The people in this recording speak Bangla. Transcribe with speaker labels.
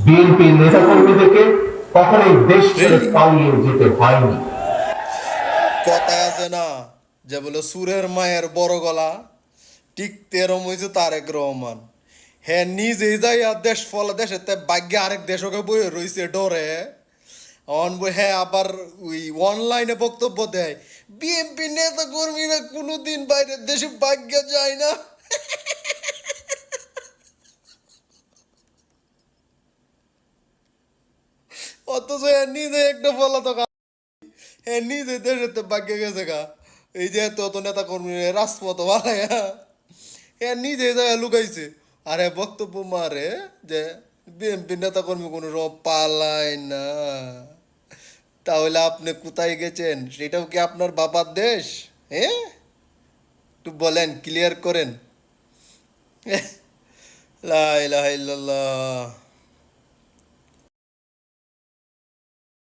Speaker 1: বিএনপি নেতাকর্মীদেরকে কখনোই দেশ ছেড়ে
Speaker 2: রিয়েলি
Speaker 1: পালিয়ে যেতে হয়নি।
Speaker 2: কথায় আছে না যে বলে সুরের মায়ের বড় গলা, ঠিক তেরম হয়েছে তারেক রহমান। হ্যাঁ নিজেই যাই আর দেশ ফলা দেশের তে ভাগ্যে আরেক দেশকে বই রইছে ডরে। অন বই হ্যাঁ আবার ওই অনলাইনে বক্তব্য দেয় বিএনপি নেতা কর্মীরা কোনোদিন বাইরের দেশে ভাগ্যে যায় না। অথচ হ্যাঁ নিজে একটা বলা তো হ্যাঁ নিজে দেশের তে ভাগ্যে গেছে গা। এই যে এত নেতা কর্মী রাজপথ বানায় হ্যাঁ নিজে যায় লুকাইছে। আরে বক্তব্য মারে যে বিএনপি নেতা কর্মী কোনো রকম পালায় না। তাহলে আপনি কোথায় গেছেন? সেটাও কি আপনার বাবার দেশ? হ্যাঁ, একটু বলেন, ক্লিয়ার করেন। লা ইলাহা ইল্লাল্লাহ।